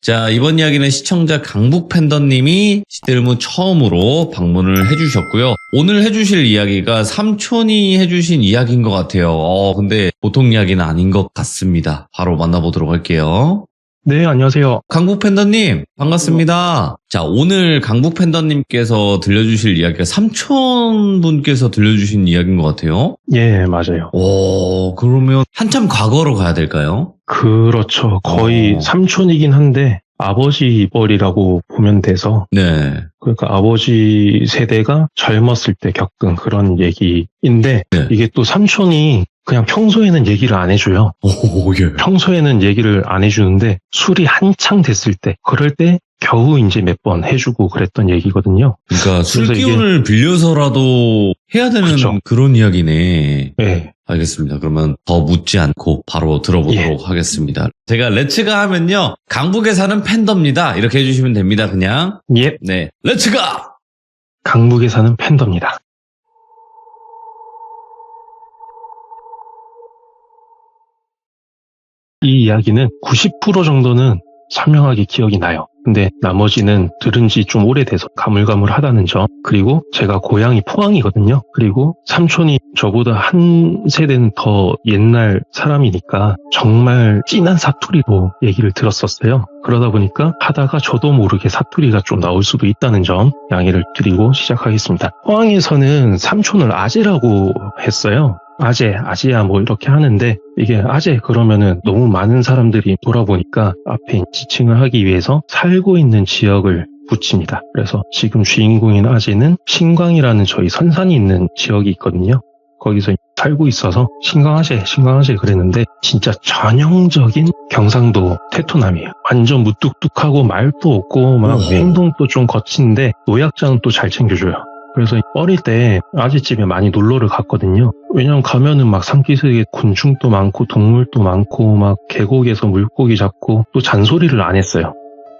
자, 이번 이야기는 시청자 강북팬더님이 시들무 처음으로 방문을 해주셨고요. 오늘 해주실 이야기가 삼촌이 해주신 이야기인 것 같아요. 근데 보통 이야기는 아닌 것 같습니다. 바로 만나보도록 할게요. 네, 안녕하세요. 강북팬더님, 반갑습니다. 자, 오늘 강북팬더님께서 들려주실 이야기가 삼촌분께서 들려주신 이야기인 것 같아요. 예, 맞아요. 그러면 한참 과거로 가야 될까요? 그렇죠. 거의 삼촌이긴 한데 아버지 뻘이라고 보면 돼서 네. 그러니까 아버지 세대가 젊었을 때 겪은 그런 얘기인데 네. 이게 또 삼촌이 그냥 평소에는 얘기를 안 해줘요. 예. 평소에는 얘기를 안 해주는데 술이 한창 됐을 때 그럴 때 겨우 이제 몇 번 해주고 그랬던 얘기거든요. 그러니까 술 기운을 빌려서라도 해야 되는 그렇죠. 그런 이야기네. 네. 알겠습니다. 그러면 더 묻지 않고 바로 들어보도록 하겠습니다. 제가 렛츠가 하면요. 강북에 사는 팬더입니다. 이렇게 해주시면 됩니다. 그냥. 예. 네. 렛츠가! 강북에 사는 팬더입니다. 이 이야기는 90% 정도는 선명하게 기억이 나요. 근데 나머지는 들은 지 좀 오래돼서 가물가물하다는 점, 그리고 제가 고향이 포항이거든요. 그리고 삼촌이 저보다 한 세대는 더 옛날 사람이니까 정말 진한 사투리로 얘기를 들었었어요. 그러다 보니까 하다가 저도 모르게 사투리가 좀 나올 수도 있다는 점 양해를 드리고 시작하겠습니다. 포항에서는 삼촌을 아재라고 했어요. 아재야 뭐 이렇게 하는데 이게 아재 그러면은 너무 많은 사람들이 돌아보니까 앞에 지칭을 하기 위해서 살고 있는 지역을 붙입니다. 그래서 지금 주인공인 아재는 신광이라는 저희 선산이 있는 지역이 있거든요. 거기서 살고 있어서 신광아재 그랬는데 진짜 전형적인 경상도 태토남이에요. 완전 무뚝뚝하고 말도 없고 막 행동도 좀 거친데 노약자는 또 잘 챙겨줘요. 그래서 어릴 때 아재집에 많이 놀러를 갔거든요. 왜냐면 가면은 막 산기슭에 곤충도 많고 동물도 많고 막 계곡에서 물고기 잡고 또 잔소리를 안 했어요.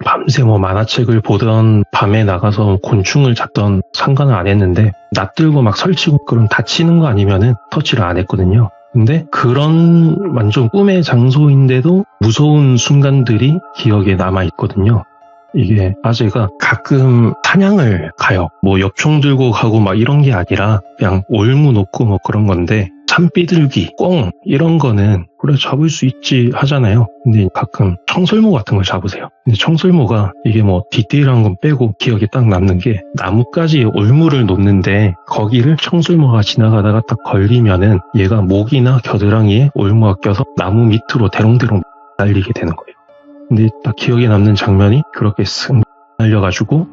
밤새 뭐 만화책을 보던 밤에 나가서 곤충을 잡던 상관을 안 했는데 낯들고 막 설치고 그럼 다치는 거 아니면은 터치를 안 했거든요. 근데 그런 완전 꿈의 장소인데도 무서운 순간들이 기억에 남아있거든요. 이게 아재가 가끔 사냥을 가요. 뭐 엽총 들고 가고 막 이런 게 아니라 그냥 올무 놓고 뭐 그런 건데 산비둘기, 꿩 이런 거는 그래 잡을 수 있지 하잖아요. 근데 가끔 청설모 같은 걸 잡으세요. 근데 청설모가 이게 뭐 디테일한 건 빼고 기억에 딱 남는 게 나뭇가지에 올무를 놓는데 거기를 청설모가 지나가다가 딱 걸리면은 얘가 목이나 겨드랑이에 올무가 껴서 나무 밑으로 대롱대롱 날리게 되는 거예요. 근데 딱 기억에 남는 장면이 그렇게 쓱 날려가지고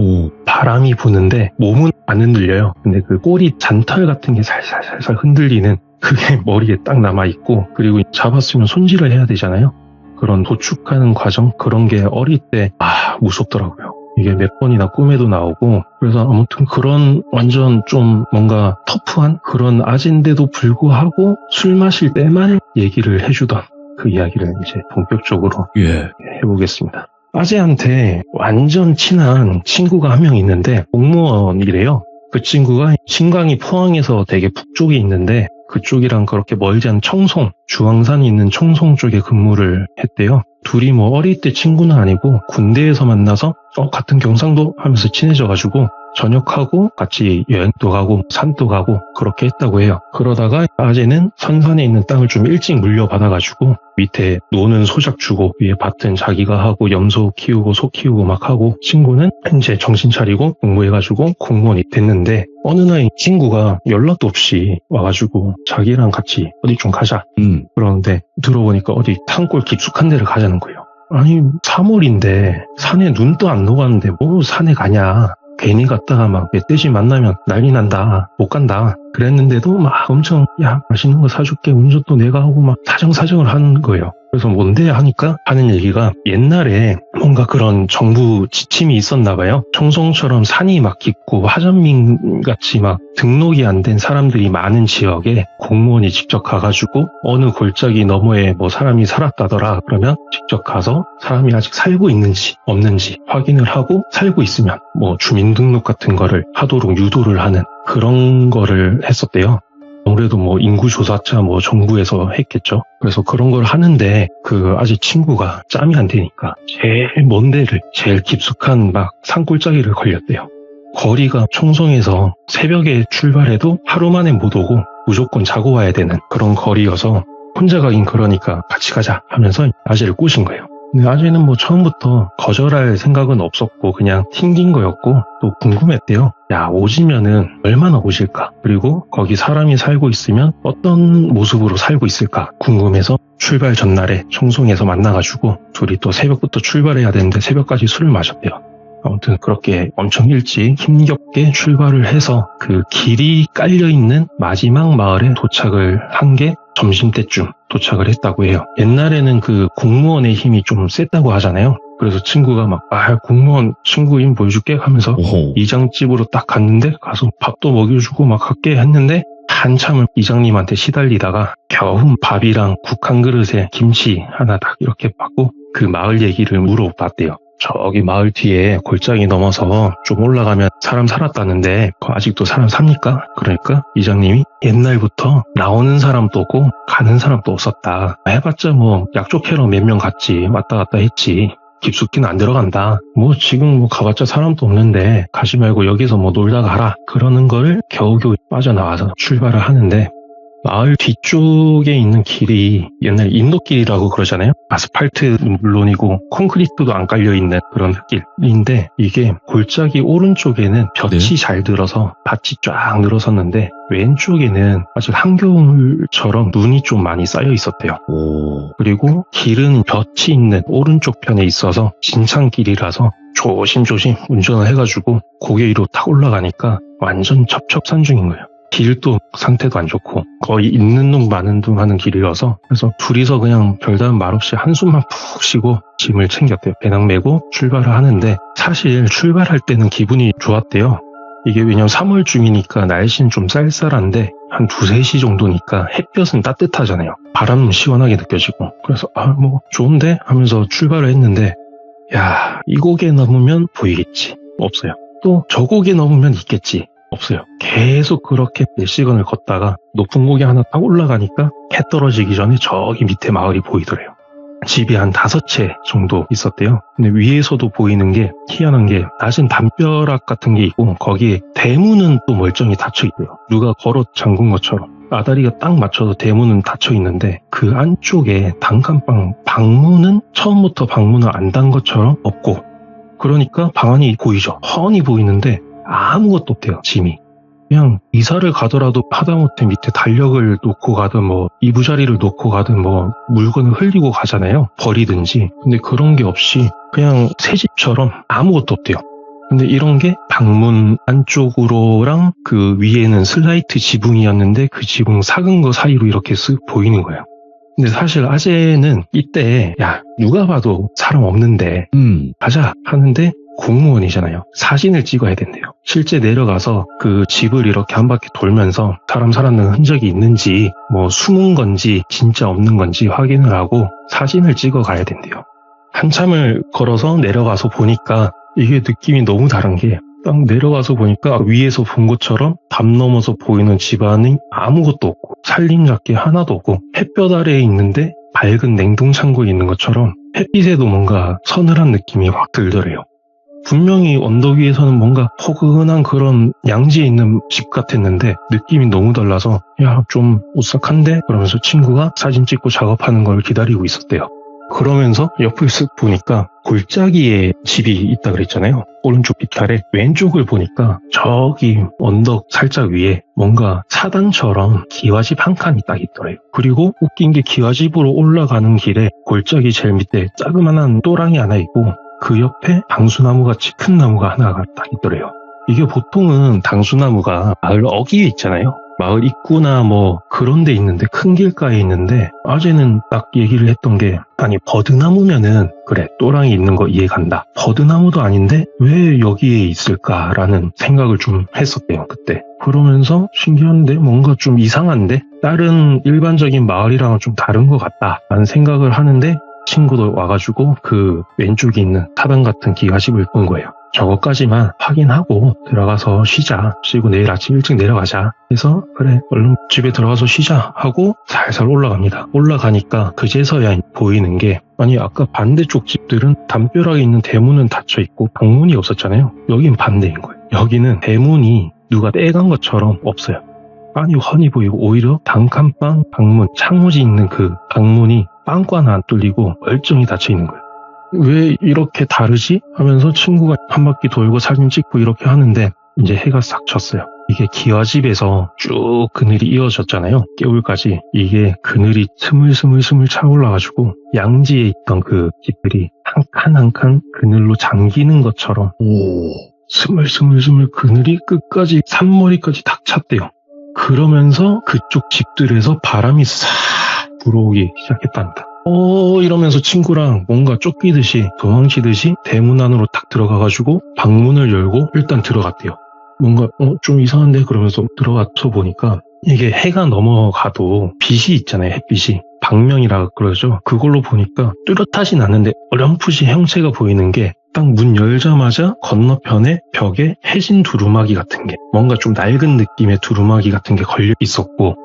바람이 부는데 몸은 안 흔들려요. 근데 그 꼬리 잔털 같은 게 살살 흔들리는 그게 머리에 딱 남아있고 그리고 잡았으면 손질을 해야 되잖아요. 그런 도축하는 과정 그런 게 어릴 때 무섭더라고요. 이게 몇 번이나 꿈에도 나오고 그래서 아무튼 그런 완전 좀 뭔가 터프한 그런 아재인데도 불구하고 술 마실 때만 얘기를 해주던 그 이야기를 이제 본격적으로 해보겠습니다. 아재한테 완전 친한 친구가 한 명 있는데 공무원이래요. 그 친구가 신광이 포항에서 되게 북쪽에 있는데 그쪽이랑 그렇게 멀지 않은 청송, 주황산이 있는 청송 쪽에 근무를 했대요. 둘이 뭐 어릴 때 친구는 아니고 군대에서 만나서 같은 경상도 하면서 친해져가지고 전역하고 같이 여행도 가고 산도 가고 그렇게 했다고 해요. 그러다가 아재는 선산에 있는 땅을 좀 일찍 물려받아가지고 밑에 노는 소작 주고 위에 밭은 자기가 하고 염소 키우고 소 키우고 막 하고 친구는 이제 정신 차리고 공부해가지고 공무원이 됐는데 어느 날 친구가 연락도 없이 와가지고 자기랑 같이 어디 좀 가자 그러는데 들어보니까 어디 산골 깊숙한 데를 가자는 거예요. 아니 3월인데 산에 눈도 안 녹았는데 뭐 산에 가냐. 괜히 갔다가 막 멧돼지 만나면 난리 난다. 못 간다. 그랬는데도 막 엄청 야 맛있는 거 사줄게 운전도 내가 하고 막 사정사정을 하는 거예요. 그래서 뭔데 하니까 하는 얘기가 옛날에 뭔가 그런 정부 지침이 있었나 봐요. 청송처럼 산이 막 깊고 화전민 같이 막 등록이 안 된 사람들이 많은 지역에 공무원이 직접 가가지고 어느 골짜기 너머에 뭐 사람이 살았다더라 그러면 직접 가서 사람이 아직 살고 있는지 없는지 확인을 하고 살고 있으면 뭐 주민등록 같은 거를 하도록 유도를 하는 그런 거를 했었대요. 아무래도 뭐 인구조사차 뭐 정부에서 했겠죠. 그래서 그런 걸 하는데 아직 친구가 짬이 안 되니까 제일 먼 데를 제일 깊숙한 막 산골짜기를 걸렸대요. 거리가 총성에서 새벽에 출발해도 하루 만에 못 오고 무조건 자고 와야 되는 그런 거리여서 혼자 가긴 그러니까 같이 가자 하면서 아재를 꼬신 거예요. 근데 아재는 뭐 처음부터 거절할 생각은 없었고 그냥 튕긴 거였고 또 궁금했대요. 야, 오지면은 얼마나 오실까? 그리고 거기 사람이 살고 있으면 어떤 모습으로 살고 있을까? 궁금해서 출발 전날에 청송에서 만나가지고 둘이 또 새벽부터 출발해야 되는데 새벽까지 술을 마셨대요. 아무튼 그렇게 엄청 일찍 힘겹게 출발을 해서 그 길이 깔려있는 마지막 마을에 도착을 한 게 점심때쯤 도착을 했다고 해요. 옛날에는 그 공무원의 힘이 좀 셌다고 하잖아요. 그래서 친구가 막 공무원 친구 힘 보여줄게 하면서 오호. 이장집으로 딱 갔는데 가서 밥도 먹여주고 막 할게 했는데 한참을 이장님한테 시달리다가 겨우 밥이랑 국 한 그릇에 김치 하나 딱 이렇게 받고 그 마을 얘기를 물어봤대요. 저기 마을 뒤에 골짜기 넘어서 좀 올라가면 사람 살았다는데 아직도 사람 삽니까? 그러니까 이장님이 옛날부터 나오는 사람도 없고 가는 사람도 없었다. 해봤자 뭐 약초 캐러 몇 명 갔지 왔다 갔다 했지. 깊숙이는 안 들어간다. 뭐 지금 뭐 가봤자 사람도 없는데 가지 말고 여기서 뭐 놀다 가라. 그러는 걸 겨우겨우 빠져나와서 출발을 하는데 마을 뒤쪽에 있는 길이 옛날 인도길이라고 그러잖아요. 아스팔트는 물론이고 콘크리트도 안 깔려있는 그런 흙길인데 이게 골짜기 오른쪽에는 볕이 잘 들어서 밭이 쫙 늘어섰는데 왼쪽에는 아직 한겨울처럼 눈이 좀 많이 쌓여 있었대요. 오. 그리고 길은 볕이 있는 오른쪽 편에 있어서 진창길이라서 조심조심 운전을 해가지고 고개 위로 탁 올라가니까 완전 첩첩산중인 거예요. 길도 상태도 안 좋고 거의 있는 둥 마는 둥 하는 길이어서 그래서 둘이서 그냥 별다른 말 없이 한숨만 푹 쉬고 짐을 챙겼대요. 배낭 메고 출발을 하는데 사실 출발할 때는 기분이 좋았대요. 이게 왜냐면 3월 중이니까 날씨는 좀 쌀쌀한데 한 2, 3시 정도니까 햇볕은 따뜻하잖아요. 바람은 시원하게 느껴지고 그래서 뭐 좋은데 하면서 출발을 했는데 야, 이 고개 넘으면 보이겠지. 없어요. 또 저 고개 넘으면 있겠지. 없어요. 계속 그렇게 몇 시간을 걷다가 높은 고개 하나 딱 올라가니까 해 떨어지기 전에 저기 밑에 마을이 보이더래요. 집이 한 5채 정도 있었대요. 근데 위에서도 보이는 게 희한한 게 낮은 담벼락 같은 게 있고 거기에 대문은 또 멀쩡히 닫혀 있대요. 누가 걸어 잠근 것처럼. 아다리가 딱 맞춰서 대문은 닫혀 있는데 그 안쪽에 단칸방 방문은 처음부터 방문을 안 단 것처럼 없고 그러니까 방 안이 보이죠. 훤히 보이는데 아무것도 없대요. 짐이. 그냥 이사를 가더라도 하다못해 밑에 달력을 놓고 가든 뭐 이부자리를 놓고 가든 뭐 물건을 흘리고 가잖아요. 버리든지. 근데 그런 게 없이 그냥 새 집처럼 아무것도 없대요. 근데 이런 게 방문 안쪽으로랑 그 위에는 슬라이트 지붕이었는데 그 지붕 삭은 거 사이로 이렇게 쓱 보이는 거예요. 근데 사실 아재는 이때 야 누가 봐도 사람 없는데 가자 하는데 공무원이잖아요. 사진을 찍어야 된대요. 실제 내려가서 그 집을 이렇게 한 바퀴 돌면서 사람 살았는 흔적이 있는지 뭐 숨은 건지 진짜 없는 건지 확인을 하고 사진을 찍어 가야 된대요. 한참을 걸어서 내려가서 보니까 이게 느낌이 너무 다른 게 딱 내려가서 보니까 위에서 본 것처럼 담 넘어서 보이는 집안이 아무것도 없고 살림잡기 하나도 없고 햇볕 아래에 있는데 밝은 냉동창고에 있는 것처럼 햇빛에도 뭔가 서늘한 느낌이 확 들더래요. 분명히 언덕 위에서는 뭔가 포근한 그런 양지에 있는 집 같았는데 느낌이 너무 달라서 야, 좀 오싹한데? 그러면서 친구가 사진 찍고 작업하는 걸 기다리고 있었대요. 그러면서 옆을 쓱 보니까 골짜기에 집이 있다 그랬잖아요. 오른쪽 빗탈에 왼쪽을 보니까 저기 언덕 살짝 위에 뭔가 사당처럼 기와집 한 칸이 딱 있더래요. 그리고 웃긴 게 기와집으로 올라가는 길에 골짜기 제일 밑에 자그만한 또랑이 하나 있고 그 옆에 당수나무같이 큰 나무가 하나가 딱 있더래요. 이게 보통은 당수나무가 마을 어귀에 있잖아요. 마을 입구나 뭐 그런 데 있는데 큰 길가에 있는데 아재는 딱 얘기를 했던 게 아니 버드나무면은 그래 또랑이 있는 거 이해간다. 버드나무도 아닌데 왜 여기에 있을까라는 생각을 좀 했었대요 그때. 그러면서 신기한데 뭔가 좀 이상한데 다른 일반적인 마을이랑은 좀 다른 것 같다라는 생각을 하는데 친구도 와가지고 그 왼쪽에 있는 사당 같은 기와집을 본 거예요. 저것까지만 확인하고 들어가서 쉬자. 쉬고 내일 아침 일찍 내려가자. 그래서 그래 얼른 집에 들어가서 쉬자 하고 살살 올라갑니다. 올라가니까 그제서야 보이는 게 아니 아까 반대쪽 집들은 담벼락에 있는 대문은 닫혀있고 방문이 없었잖아요. 여긴 반대인 거예요. 여기는 대문이 누가 떼간 것처럼 없어요. 아니 훤히 보이고 오히려 단칸방 방문 창호지 있는 그 방문이 빵꾸 하나 안 뚫리고 멀쩡히 닫혀있는 거예요. 왜 이렇게 다르지? 하면서 친구가 한 바퀴 돌고 사진 찍고 이렇게 하는데 이제 해가 싹 졌어요. 이게 기와집에서 쭉 그늘이 이어졌잖아요. 깨울까지. 이게 그늘이 스물스물 차올라가지고 양지에 있던 그 집들이 한 칸 한 칸 그늘로 잠기는 것처럼 스물스물 그늘이 끝까지 산머리까지 탁 찼대요. 그러면서 그쪽 집들에서 바람이 싹 불어오기 시작했답니다. 이러면서 친구랑 뭔가 쫓기듯이 도망치듯이 대문 안으로 딱 들어가가지고 방문을 열고 일단 들어갔대요. 뭔가 좀 이상한데 그러면서 들어가서 보니까 이게 해가 넘어가도 빛이 있잖아요. 햇빛이. 방명이라 그러죠. 그걸로 보니까 뚜렷하진 않은데 어렴풋이 형체가 보이는 게 딱 문 열자마자 건너편에 벽에 해진 두루마기 같은 게 뭔가 좀 낡은 느낌의 두루마기 같은 게 걸려 있었고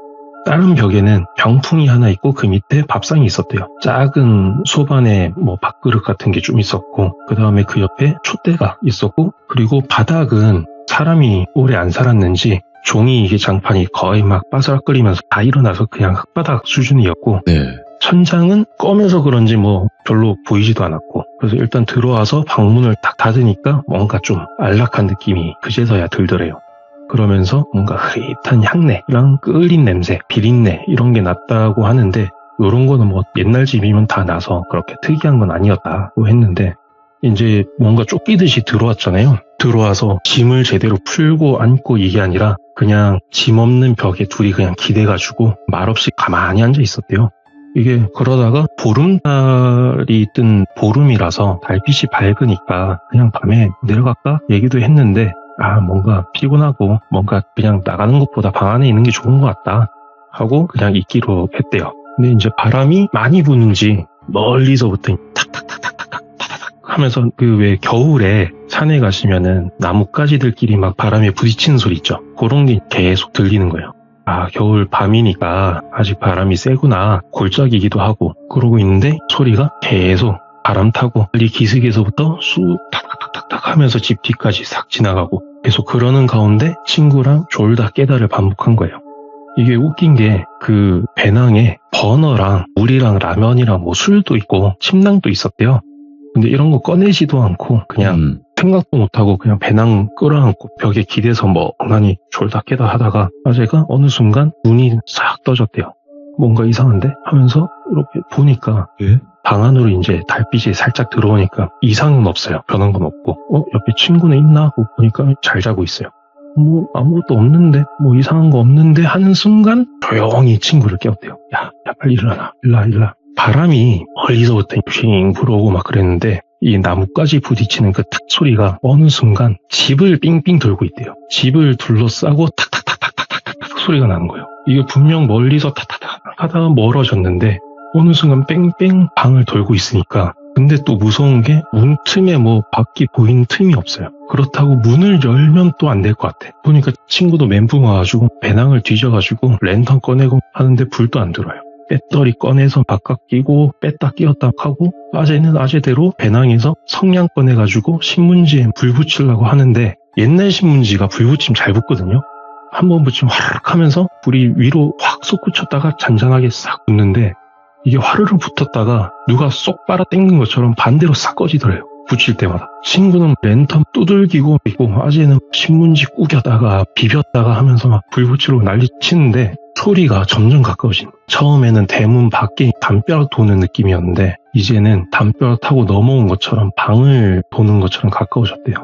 다른 벽에는 병풍이 하나 있고 그 밑에 밥상이 있었대요. 작은 소반에 뭐 밥그릇 같은 게 좀 있었고 그 다음에 그 옆에 촛대가 있었고 그리고 바닥은 사람이 오래 안 살았는지 종이 이게 장판이 거의 막 바스락거리면서 다 일어나서 그냥 흙바닥 수준이었고 네. 천장은 검해서 그런지 뭐 별로 보이지도 않았고 그래서 일단 들어와서 방문을 딱 닫으니까 뭔가 좀 안락한 느낌이 그제서야 들더래요. 그러면서 뭔가 흐릿한 향내랑 끓인 냄새, 비린내 이런 게 났다고 하는데 이런 거는 뭐 옛날 집이면 다 나서 그렇게 특이한 건 아니었다고 했는데 이제 뭔가 쫓기듯이 들어왔잖아요. 들어와서 짐을 제대로 풀고 앉고 이게 아니라 그냥 짐 없는 벽에 둘이 그냥 기대가지고 말없이 가만히 앉아 있었대요. 이게 그러다가 보름달이 뜬 보름이라서 달빛이 밝으니까 그냥 밤에 내려갈까 얘기도 했는데 뭔가 피곤하고 뭔가 그냥 나가는 것보다 방 안에 있는 게 좋은 것 같다 하고 그냥 있기로 했대요. 근데 이제 바람이 많이 부는지 멀리서부터 탁탁탁탁탁탁 하면서 그 왜 겨울에 산에 가시면은 나뭇가지들끼리 막 바람에 부딪히는 소리 있죠. 그런 게 계속 들리는 거예요. 겨울 밤이니까 아직 바람이 세구나 골짜기기도 하고 그러고 있는데 소리가 계속 바람 타고 빨리 기슭에서부터 쑥 탁탁탁탁 하면서 집 뒤까지 싹 지나가고 계속 그러는 가운데 친구랑 졸다 깨다를 반복한 거예요. 이게 웃긴 게 그 배낭에 버너랑 물이랑 라면이랑 뭐 술도 있고 침낭도 있었대요. 근데 이런 거 꺼내지도 않고 그냥 생각도 못하고 그냥 배낭 끌어안고 벽에 기대서 멍하니 졸다 깨다 하다가 아재가 어느 순간 눈이 싹 떠졌대요. 뭔가 이상한데? 하면서 이렇게 보니까 방 안으로 이제 달빛이 살짝 들어오니까 이상은 없어요. 변한 건 없고 옆에 친구는 있나 하고 보니까 잘 자고 있어요. 뭐 아무것도 없는데 뭐 이상한 거 없는데 하는 순간 조용히 친구를 깨웠대요. 야 빨리 일어나. 일라. 바람이 멀리서부터 핑 불어오고 막 그랬는데 이 나뭇가지 부딪히는 그 탁 소리가 어느 순간 집을 삥삥 돌고 있대요. 집을 둘러싸고 탁탁탁탁탁탁탁 소리가 나는 거예요. 이게 분명 멀리서 탁탁탁 하다가 멀어졌는데 어느 순간 뺑뺑 방을 돌고 있으니까 근데 또 무서운 게 문 틈에 뭐 밖이 보이는 틈이 없어요. 그렇다고 문을 열면 또 안 될 것 같아. 보니까 친구도 멘붕 와가지고 배낭을 뒤져가지고 랜턴 꺼내고 하는데 불도 안 들어요. 배터리 꺼내서 바깥 끼고 뺐다 끼웠다 하고 아재는 아재대로 배낭에서 성냥 꺼내가지고 신문지에 불 붙이려고 하는데 옛날 신문지가 불 붙이면 잘 붙거든요. 한번 붙이면 화르륵 하면서 불이 위로 확 솟구쳤다가 잔잔하게 싹 붙는데 이게 화르륵 붙었다가 누가 쏙 빨아 당긴 것처럼 반대로 싹 꺼지더래요. 붙일 때마다. 친구는 랜턴 두들기고 있고 아재는 신문지 구겼다가 비볐다가 하면서 막 불 붙이려고 난리 치는데 소리가 점점 가까워진. 처음에는 대문 밖에 담벼락 도는 느낌이었는데 이제는 담벼락 타고 넘어온 것처럼 방을 도는 것처럼 가까워졌대요.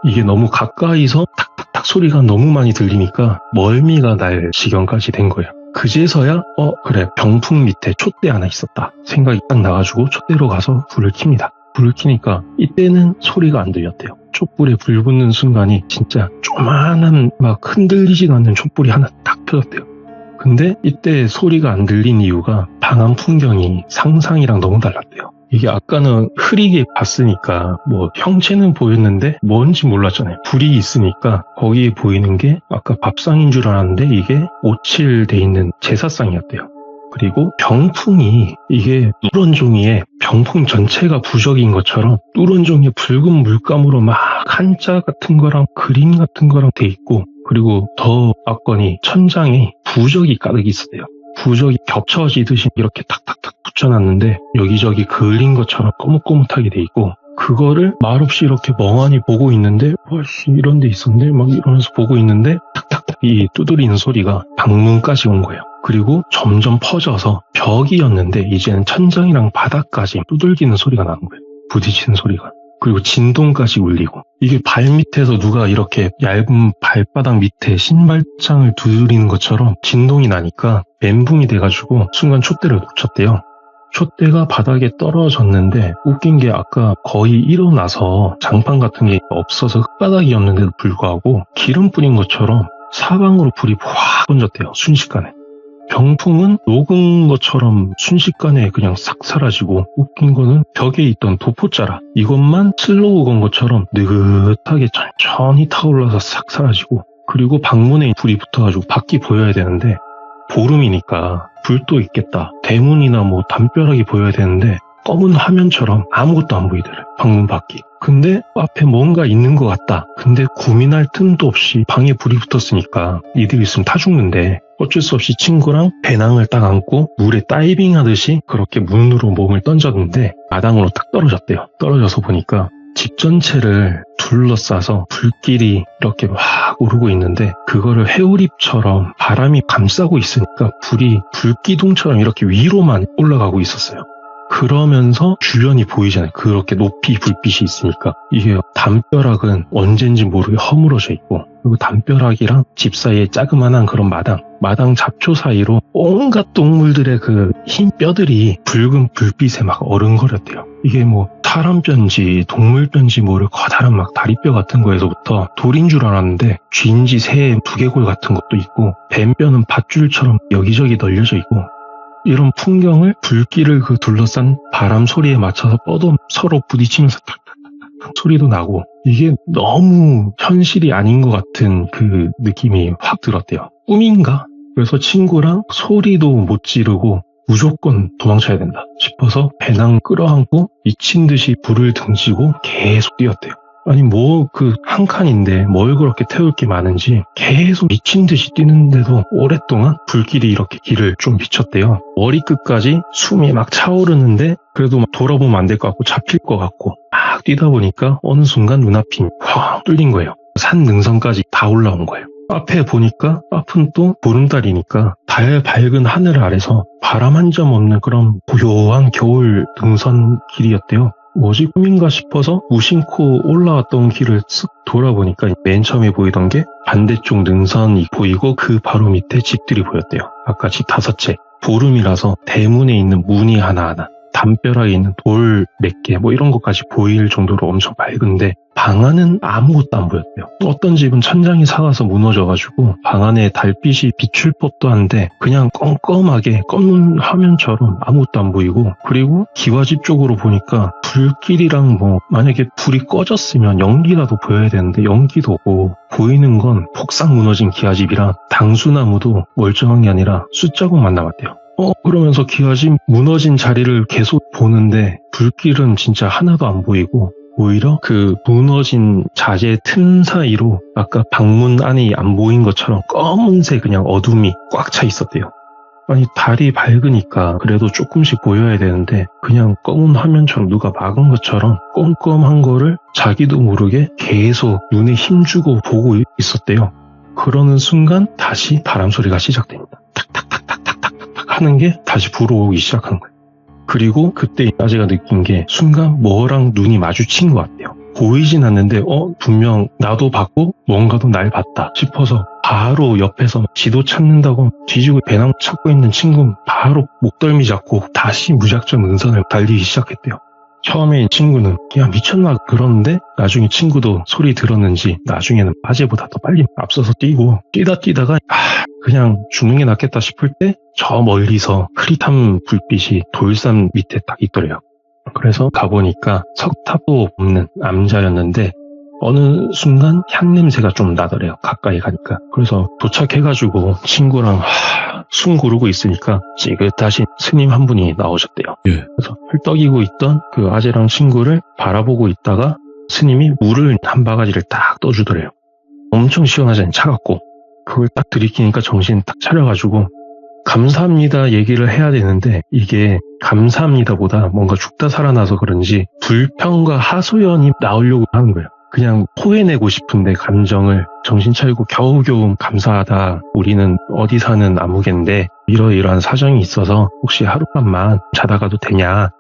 이게 너무 가까이서 탁탁탁 소리가 너무 많이 들리니까 멀미가 날 지경까지 된 거예요. 그제서야 그래 병풍 밑에 촛대 하나 있었다 생각이 딱 나가지고 촛대로 가서 불을 켭니다. 불을 켜니까 이때는 소리가 안 들렸대요. 촛불에 불 붙는 순간이 진짜 조만한 막 흔들리지도 않는 촛불이 하나 딱 펴졌대요. 근데 이때 소리가 안 들린 이유가 방 안 풍경이 상상이랑 너무 달랐대요. 이게 아까는 흐리게 봤으니까 뭐 형체는 보였는데 뭔지 몰랐잖아요. 불이 있으니까 거기에 보이는 게 아까 밥상인 줄 알았는데 이게 오칠돼 있는 제사상이었대요. 그리고 병풍이 이게 뚜런 종이에 병풍 전체가 부적인 것처럼 뚜런 종이에 붉은 물감으로 막 한자 같은 거랑 그림 같은 거랑 돼 있고, 그리고 더 압권이 천장에 부적이 가득 있었대요. 부적이 겹쳐지듯이 이렇게 탁탁탁 붙여놨는데 여기저기 그을린 것처럼 꼬뭇꼬뭇하게 돼 있고, 그거를 말없이 이렇게 멍하니 보고 있는데 와씨 이런 데 있었네 막 이러면서 보고 있는데 탁탁탁 이 두드리는 소리가 방문까지 온 거예요. 그리고 점점 퍼져서 벽이었는데 이제는 천장이랑 바닥까지 두들기는 소리가 나는 거예요. 부딪히는 소리가. 그리고 진동까지 울리고, 이게 발밑에서 누가 이렇게 얇은 발바닥 밑에 신발장을 두드리는 것처럼 진동이 나니까 멘붕이 돼가지고 순간 촛대를 놓쳤대요. 촛대가 바닥에 떨어졌는데 웃긴 게 아까 거의 일어나서 장판 같은 게 없어서 흙바닥이었는데도 불구하고 기름 뿌린 것처럼 사방으로 불이 확 번졌대요. 순식간에. 병풍은 녹은 것처럼 순식간에 그냥 싹 사라지고, 웃긴 거는 벽에 있던 도포자라 이것만 슬로우 건 것처럼 느긋하게 천천히 타올라서 싹 사라지고, 그리고 방문에 불이 붙어가지고 밖이 보여야 되는데 보름이니까 불도 있겠다, 대문이나 뭐 담벼락이 보여야 되는데 검은 화면처럼 아무것도 안 보이더래, 방문 밖이. 근데 앞에 뭔가 있는 것 같다. 근데 고민할 틈도 없이 방에 불이 붙었으니까 이들 있으면 타 죽는데 어쩔 수 없이 친구랑 배낭을 딱 안고 물에 다이빙 하듯이 그렇게 문으로 몸을 던졌는데 마당으로 딱 떨어졌대요. 떨어져서 보니까 집 전체를 둘러싸서 불길이 이렇게 막 오르고 있는데, 그거를 회오리처럼 바람이 감싸고 있으니까 불이 불기둥처럼 이렇게 위로만 올라가고 있었어요. 그러면서 주변이 보이잖아요. 그렇게 높이 불빛이 있으니까. 이게 담벼락은 언젠지 모르게 허물어져 있고, 그리고 담벼락이랑 집 사이에 자그마한 그런 마당 잡초 사이로 온갖 동물들의 그 흰 뼈들이 붉은 불빛에 막 어른거렸대요. 이게 뭐 사람 뼈인지 동물 뼈인지 모를 커다란 막 다리뼈 같은 거에서부터 돌인 줄 알았는데 쥐인지 새 두개골 같은 것도 있고, 뱀뼈는 밧줄처럼 여기저기 널려져 있고, 이런 풍경을 불길을 그 둘러싼 바람 소리에 맞춰서 뻗어 서로 부딪히면서 탁탁탁 소리도 나고, 이게 너무 현실이 아닌 것 같은 그 느낌이 확 들었대요. 꿈인가? 그래서 친구랑 소리도 못 지르고 무조건 도망쳐야 된다 싶어서 배낭 끌어안고 미친 듯이 불을 등지고 계속 뛰었대요. 아니 뭐 그 한 칸인데 뭘 그렇게 태울 게 많은지 계속 미친 듯이 뛰는데도 오랫동안 불길이 이렇게 길을 좀 비쳤대요. 머리끝까지 숨이 막 차오르는데 그래도 막 돌아보면 안 될 것 같고 잡힐 것 같고 막 뛰다 보니까 어느 순간 눈앞이 확 뚫린 거예요. 산 능선까지 다 올라온 거예요. 앞에 보니까 앞은 또 보름달이니까 달 밝은 하늘 아래서 바람 한 점 없는 그런 고요한 겨울 능선 길이었대요. 뭐지 꿈인가 싶어서 무심코 올라왔던 길을 쓱 돌아보니까 맨 처음에 보이던 게 반대쪽 능선이 보이고 그 바로 밑에 집들이 보였대요. 아까 집 5채. 보름이라서 대문에 있는 문이 하나하나, 담벼락에 있는 돌 몇 개 뭐 이런 것까지 보일 정도로 엄청 밝은데 방 안은 아무것도 안 보였대요. 어떤 집은 천장이 삭아서 무너져가지고 방 안에 달빛이 비출 법도 한데 그냥 껌껌하게 검은 화면처럼 아무것도 안 보이고, 그리고 기와집 쪽으로 보니까 불길이랑 뭐 만약에 불이 꺼졌으면 연기라도 보여야 되는데 연기도 없고, 보이는 건 폭삭 무너진 기와집이랑 당수나무도 멀쩡한 게 아니라 숫자국만 남았대요. 그러면서 기와집 무너진 자리를 계속 보는데 불길은 진짜 하나도 안 보이고, 오히려 그 무너진 자재 틈 사이로 아까 방문 안이 안 보인 것처럼 검은색 그냥 어둠이 꽉 차 있었대요. 아니 달이 밝으니까 그래도 조금씩 보여야 되는데 그냥 검은 화면처럼 누가 막은 것처럼 껌껌한 거를 자기도 모르게 계속 눈에 힘주고 보고 있었대요. 그러는 순간 다시 바람 소리가 시작됩니다. 탁탁탁탁탁탁탁 하는 게 다시 불어오기 시작하는 거예요. 그리고 그때 아재가 느낀 게 순간 뭐랑 눈이 마주친 것 같아요. 보이진 않는데 분명 나도 봤고 뭔가도 날 봤다 싶어서 바로 옆에서 지도 찾는다고 뒤지고 배낭 찾고 있는 친구 바로 목덜미 잡고 다시 무작정 능선을 달리기 시작했대요. 처음에 친구는 야 미쳤나 그러는데 나중에 친구도 소리 들었는지 나중에는 아재보다 더 빨리 앞서서 뛰고 뛰다가 그냥 죽는 게 낫겠다 싶을 때 저 멀리서 흐릿한 불빛이 돌산 밑에 딱 있더래요. 그래서 가보니까 석탑도 없는 남자였는데 어느 순간 향냄새가 좀 나더래요. 가까이 가니까. 그래서 도착해가지고 친구랑 숨 고르고 있으니까 찌긋하신 스님 한 분이 나오셨대요. 예. 그래서 헐떡이고 있던 그 아재랑 친구를 바라보고 있다가 스님이 물을 한 바가지를 딱 떠주더래요. 엄청 시원하잖아요. 차갑고. 그걸 딱 들이키니까 정신 딱 차려가지고 감사합니다 얘기를 해야 되는데 이게 감사합니다보다 뭔가 죽다 살아나서 그런지 불평과 하소연이 나오려고 하는 거예요. 그냥 토해내고 싶은데 감정을 정신 차리고 겨우겨우 감사하다. 우리는 어디 사는 아무개인데 이러이러한 사정이 있어서 혹시 하룻밤만 자다 가도 되냐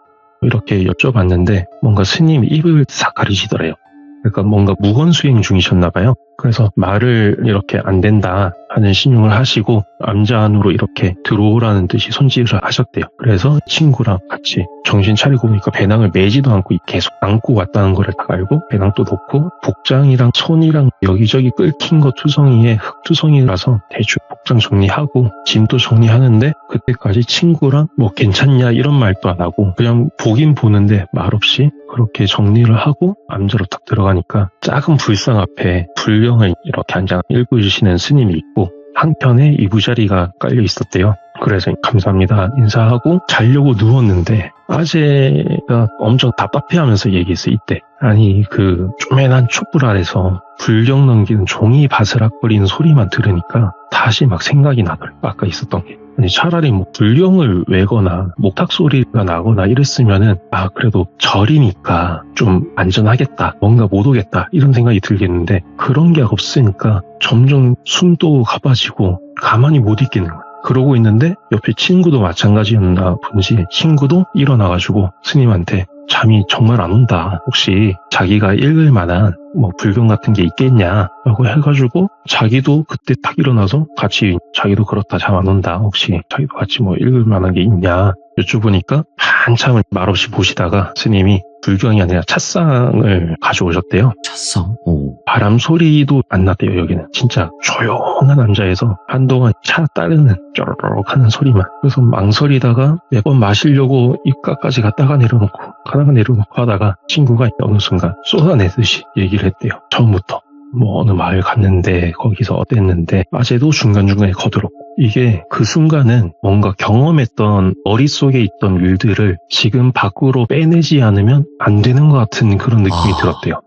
이렇게 여쭤봤는데 뭔가 스님이 입을 싹 가리시더래요. 그러니까 뭔가 무건수행 중이셨나 봐요. 그래서 말을 이렇게 안 된다 하는 신용을 하시고 암자 안으로 이렇게 들어오라는 듯이 손질을 하셨대요. 그래서 친구랑 같이 정신 차리고 보니까 배낭을 매지도 않고 계속 안고 왔다는 거를 다 알고 배낭도 놓고 복장이랑 손이랑 여기저기 끓긴 거 투성이에 흙투성이라서 대충 복장 정리하고 짐도 정리하는데 그때까지 친구랑 뭐 괜찮냐 이런 말도 안 하고 그냥 보긴 보는데 말없이 그렇게 정리를 하고 암자로 딱 들어가니까 작은 불상 앞에 불경을 이렇게 앉아 읽어주시는 스님이 있고 한켠에 이부자리가 깔려 있었대요. 그래서 감사합니다 인사하고 자려고 누웠는데 아재가 엄청 답답해하면서 얘기했어요. 이때 아니 그 쪼맨한 촛불 아래서 불경 넘기는 종이 바스락거리는 소리만 들으니까 다시 막 생각이 나더라고요. 아까 있었던 게. 아니 차라리 뭐 불경을 외거나 목탁 소리가 나거나 이랬으면은 그래도 절이니까 좀 안전하겠다 뭔가 못 오겠다 이런 생각이 들겠는데 그런 게 없으니까 점점 숨도 가빠지고 가만히 못 있겠는 거예요. 그러고 있는데 옆에 친구도 마찬가지였나 본지 친구도 일어나가지고 스님한테 잠이 정말 안 온다. 혹시 자기가 읽을 만한 뭐 불경 같은 게 있겠냐라고 해가지고 자기도 그때 딱 일어나서 같이 자기도 그렇다 잠 안 온다. 혹시 자기도 같이 뭐 읽을 만한 게 있냐 여쭤보니까 한참을 말없이 보시다가 스님이 불경이 아니라 찻상을 가져오셨대요. 찻상? 오. 바람 소리도 안 났대요. 여기는 진짜 조용한 남자에서 한동안 차 따르는 쪼르륵 하는 소리만. 그래서 망설이다가 몇 번 마시려고 입가까지 갔다가 내려놓고 하다가 친구가 어느 순간 쏟아내듯이 얘기를 했대요. 처음부터 뭐 어느 마을 갔는데 거기서 어땠는데 아재도 중간중간에 거들었고 이게 그 순간은 뭔가 경험했던 머릿속에 있던 일들을 지금 밖으로 빼내지 않으면 안 되는 것 같은 그런 느낌이 들었대요.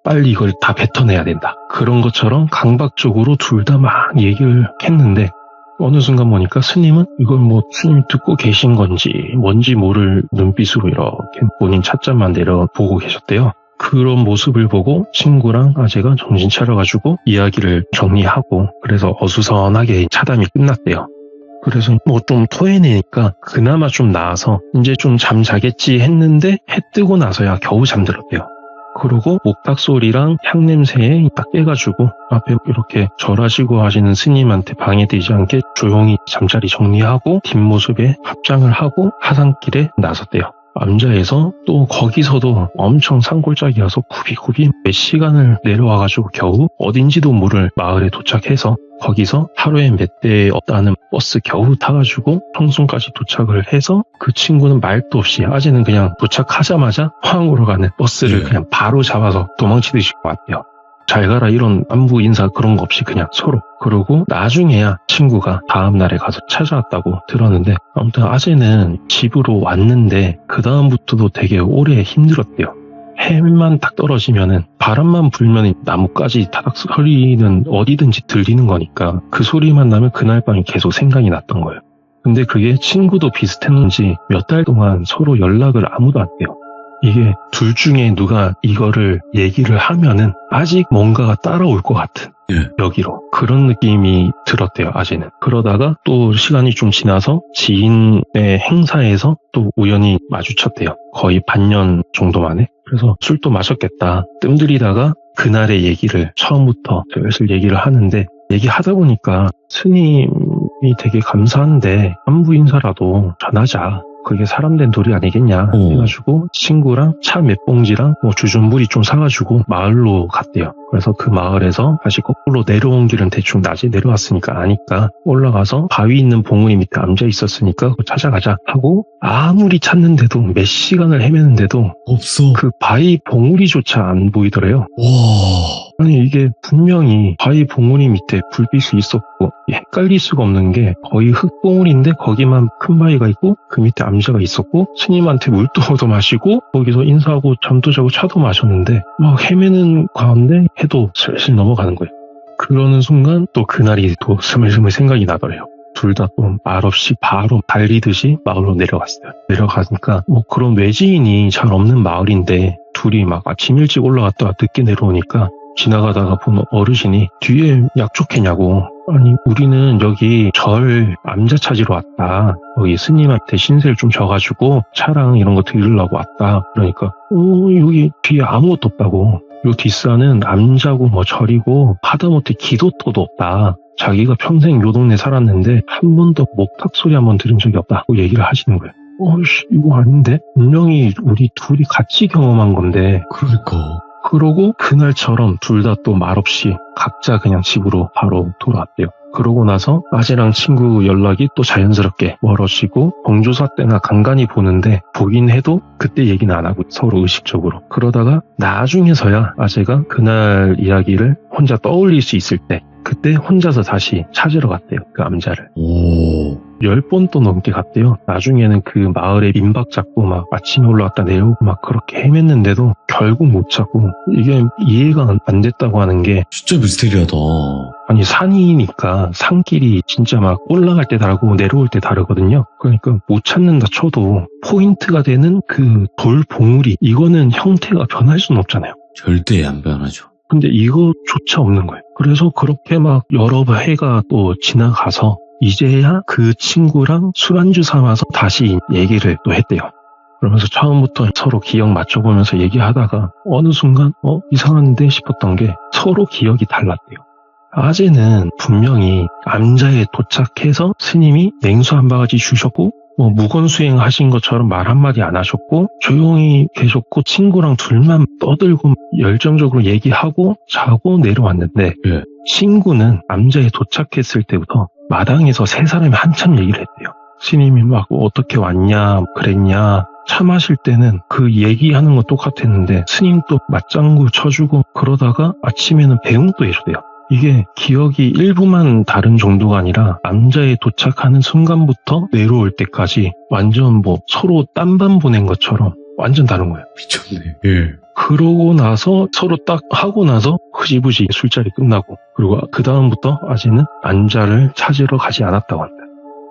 빨리 이걸 다 뱉어내야 된다. 그런 것처럼 강박적으로 둘 다 막 얘기를 했는데 어느 순간 보니까 스님은 이걸 뭐 스님 듣고 계신 건지 뭔지 모를 눈빛으로 이렇게 본인 찻잔만 내려보고 계셨대요. 그런 모습을 보고 친구랑 아재가 정신 차려가지고 이야기를 정리하고 그래서 어수선하게 차담이 끝났대요. 그래서 뭐 좀 토해내니까 그나마 좀 나아서 이제 좀 잠자겠지 했는데 해 뜨고 나서야 겨우 잠들었대요. 그러고 목탁 소리랑 향냄새에 딱 깨가지고 앞에 이렇게 절하시고 하시는 스님한테 방해되지 않게 조용히 잠자리 정리하고 뒷모습에 합장을 하고 하산길에 나섰대요. 암자에서 또 거기서도 엄청 산골짜기여서 굽이굽이 몇 시간을 내려와가지고 겨우 어딘지도 모를 마을에 도착해서 거기서 하루에 몇 대 없다는 버스 겨우 타가지고 청순까지 도착을 해서 그 친구는 말도 없이 아재는 그냥 도착하자마자 포항으로 가는 버스를 그냥 바로 잡아서 도망치듯이 왔대요. 잘 가라 이런 안부 인사 그런 거 없이 그냥 서로. 그러고 나중에야 친구가 다음날에 가서 찾아왔다고 들었는데 아무튼 아재는 집으로 왔는데 그 다음부터도 되게 오래 힘들었대요. 해만 딱 떨어지면은 바람만 불면 나뭇가지 타닥 소리는 어디든지 들리는 거니까 그 소리만 나면 그날 밤이 계속 생각이 났던 거예요. 근데 그게 친구도 비슷했는지 몇 달 동안 서로 연락을 아무도 안 해요. 이게 둘 중에 누가 이거를 얘기를 하면은 아직 뭔가가 따라올 것 같은 여기로 그런 느낌이 들었대요. 아재는. 그러다가 또 시간이 좀 지나서 지인의 행사에서 또 우연히 마주쳤대요. 거의 반년 정도 만에. 그래서 술도 마셨겠다 뜸들이다가 그날의 얘기를 처음부터 슬슬 얘기를 하는데 얘기하다 보니까 스님이 되게 감사한데 안부 인사라도 전하자. 그게 사람된 돌이 아니겠냐 어. 해가지고 친구랑 차 몇 봉지랑 뭐 주전부리 좀 사가지고 마을로 갔대요. 그래서 그 마을에서 다시 거꾸로 내려온 길은 대충 낮에 내려왔으니까 아니까 올라가서 바위 있는 봉우리 밑에 앉아 있었으니까 그거 찾아가자 하고 아무리 찾는데도 몇 시간을 헤매는데도 없어. 그 바위 봉우리조차 안 보이더래요. 와. 아니 이게 분명히 바위 봉우리 밑에 불빛이 있었고 헷갈릴 수가 없는 게 거의 흙봉우리인데 거기만 큰 바위가 있고 그 밑에 암자가 있었고 스님한테 물도 얻어 마시고 거기서 인사하고 잠도 자고 차도 마셨는데 막 헤매는 가운데 해도 슬슬 넘어가는 거예요. 그러는 순간 또 그날이 또 스물스물 생각이 나더래요. 둘 다 또 말없이 바로 달리듯이 마을로 내려갔어요. 내려가니까 뭐 그런 외지인이 잘 없는 마을인데 둘이 막 아침 일찍 올라갔다가 늦게 내려오니까 지나가다가 본 어르신이 뒤에 약촉했냐고. 아니 우리는 여기 절 암자 찾으러 왔다. 여기 스님한테 신세를 좀 져가지고 차랑 이런 거 드리려고 왔다. 그러니까 여기 뒤에 아무것도 없다고. 요 뒷산은 암자고 뭐 절이고 하다못해 기도터도 없다. 자기가 평생 요 동네 살았는데 한 번도 목탁 소리 한 번 들은 적이 없다고 얘기를 하시는 거예요. 이거 아닌데? 분명히 우리 둘이 같이 경험한 건데. 그러니까. 그러고 그날처럼 둘 다 또 말없이 각자 그냥 집으로 바로 돌아왔대요. 그러고 나서 아재랑 친구 연락이 또 자연스럽게 멀어지고 경조사 때나 간간히 보는데 보긴 해도 그때 얘기는 안 하고 서로 의식적으로. 그러다가 나중에서야 아재가 그날 이야기를 혼자 떠올릴 수 있을 때 그때 혼자서 다시 찾으러 갔대요. 그 암자를. 오. 10번 또 넘게 갔대요. 나중에는 그 마을에 민박 잡고 막 아침에 올라왔다 내려오고 막 그렇게 헤맸는데도 결국 못 찾고 이게 이해가 안 됐다고 하는 게 진짜 미스테리하다. 아니 산이니까 산길이 진짜 막 올라갈 때 다르고 내려올 때 다르거든요. 그러니까 못 찾는다 쳐도 포인트가 되는 그 돌 봉우리 이거는 형태가 변할 수는 없잖아요. 절대 안 변하죠. 근데 이거조차 없는 거예요. 그래서 그렇게 막 여러 해가 또 지나가서 이제야 그 친구랑 술안주 삼아서 다시 얘기를 또 했대요. 그러면서 처음부터 서로 기억 맞춰보면서 얘기하다가 어느 순간 이상한데 싶었던 게 서로 기억이 달랐대요. 아재는 분명히 암자에 도착해서 스님이 냉수 한 바가지 주셨고 무건수행 하신 것처럼 말 한마디 안 하셨고 조용히 계셨고 친구랑 둘만 떠들고 열정적으로 얘기하고 자고 내려왔는데 예. 친구는 암자에 도착했을 때부터 마당에서 세 사람이 한참 얘기를 했대요. 스님이 막 어떻게 왔냐 그랬냐 차 마실 때는 그 얘기하는 건 똑같았는데 스님도 맞장구 쳐주고 그러다가 아침에는 배웅도 해주대요. 이게 기억이 일부만 다른 정도가 아니라 암자에 도착하는 순간부터 내려올 때까지 완전 서로 딴반 보낸 것처럼 완전 다른 거예요. 미쳤네. 예. 그러고 나서 서로 딱 하고 나서 흐지부지 술자리 끝나고 그리고 그 다음부터 아재는 암자를 찾으러 가지 않았다고 합니다.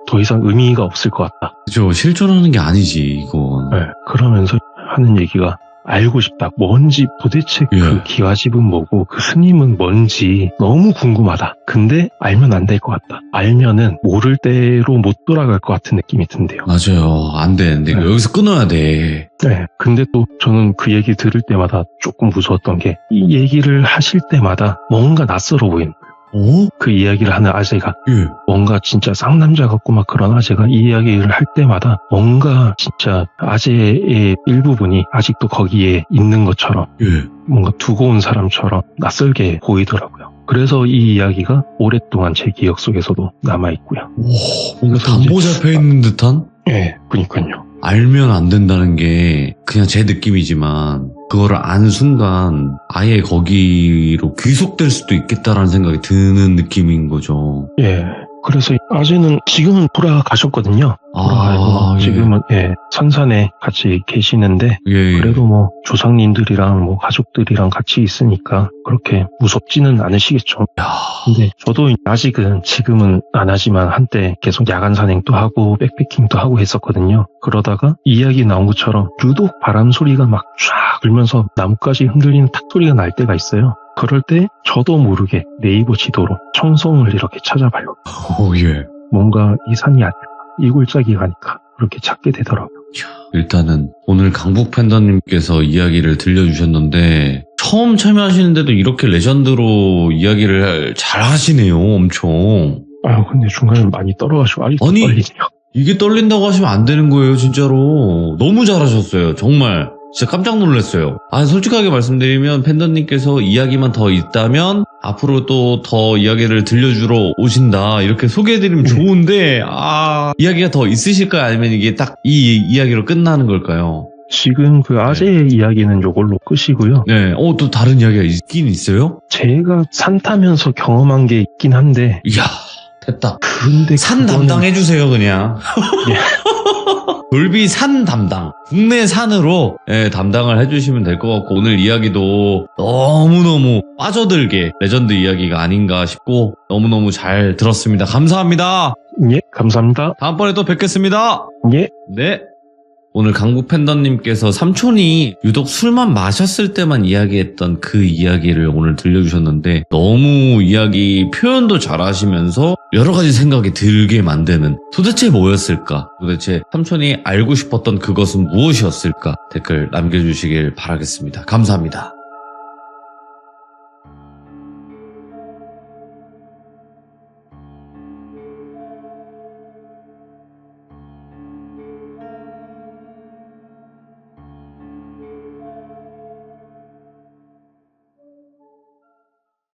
더 이상 의미가 없을 것 같다. 그죠. 실존하는 게 아니지, 이건. 네, 그러면서 하는 얘기가 알고 싶다. 뭔지 도대체 그 기와집은 뭐고 그 스님은 뭔지 너무 궁금하다. 근데 알면 안 될 것 같다. 알면은 모를 대로 못 돌아갈 것 같은 느낌이 든대요. 맞아요. 안 되는데 네. 여기서 끊어야 돼. 네. 근데 또 저는 그 얘기 들을 때마다 조금 무서웠던 게 이 얘기를 하실 때마다 뭔가 낯설어 보이는 거예요. 그 이야기를 하는 아재가 예. 뭔가 진짜 쌍남자 같고 막 그런 아재가 이 이야기를 할 때마다 뭔가 진짜 아재의 일부분이 아직도 거기에 있는 것처럼 예. 뭔가 두고 온 사람처럼 낯설게 보이더라고요. 그래서 이 이야기가 오랫동안 제 기억 속에서도 남아있고요. 뭔가 담보 잡혀 있는 듯한? 예, 그니까요. 알면 안 된다는 게 그냥 제 느낌이지만 그거를 안 순간 아예 거기로 귀속될 수도 있겠다라는 생각이 드는 느낌인 거죠. 예. 그래서 아재는 지금은 돌아가셨거든요. 아, 지금은 선산에 같이 계시는데 예. 그래도 조상님들이랑 가족들이랑 같이 있으니까 그렇게 무섭지는 않으시겠죠. 근데 저도 아직은 지금은 안 하지만 한때 계속 야간 산행도 하고 백패킹도 하고 했었거든요. 그러다가 이야기 나온 것처럼 유독 바람 소리가 막 쫙 불면서 나뭇가지 흔들리는 탁 소리가 날 때가 있어요. 그럴 때 저도 모르게 네이버 지도로 청송을 이렇게 찾아봐요. 예. 뭔가 이 산이 아닐까, 이 골짜기 가니까 그렇게 찾게 되더라고요. 일단은 오늘 강북 팬더님께서 이야기를 들려주셨는데 처음 참여하시는데도 이렇게 레전드로 이야기를 잘 하시네요. 엄청. 근데 중간에 많이 떨어가지고 아직도 아니, 떨리네요. 이게 떨린다고 하시면 안 되는 거예요, 진짜로. 너무 잘하셨어요, 정말. 진짜 깜짝 놀랐어요. 솔직하게 말씀드리면 팬더님께서 이야기만 더 있다면 앞으로 또 더 이야기를 들려주러 오신다 이렇게 소개해드리면 좋은데 이야기가 더 있으실까요? 아니면 이게 딱 이 이야기로 끝나는 걸까요? 지금 그 아재의 이야기는 요걸로 끝이고요. 네, 또 다른 이야기가 있긴 있어요? 제가 산 타면서 경험한 게 있긴 한데 이야, 됐다. 근데 산 담당해주세요, 그냥. 예. 돌비 산 담당. 국내 산으로 담당을 해주시면 될 것 같고, 오늘 이야기도 너무너무 빠져들게 레전드 이야기가 아닌가 싶고, 너무너무 잘 들었습니다. 감사합니다. 예, 감사합니다. 다음번에 또 뵙겠습니다. 예. 네. 오늘 강북 팬더님께서 삼촌이 유독 술만 마셨을 때만 이야기했던 그 이야기를 오늘 들려주셨는데 너무 이야기 표현도 잘하시면서 여러 가지 생각이 들게 만드는 도대체 뭐였을까? 도대체 삼촌이 알고 싶었던 그것은 무엇이었을까? 댓글 남겨주시길 바라겠습니다. 감사합니다.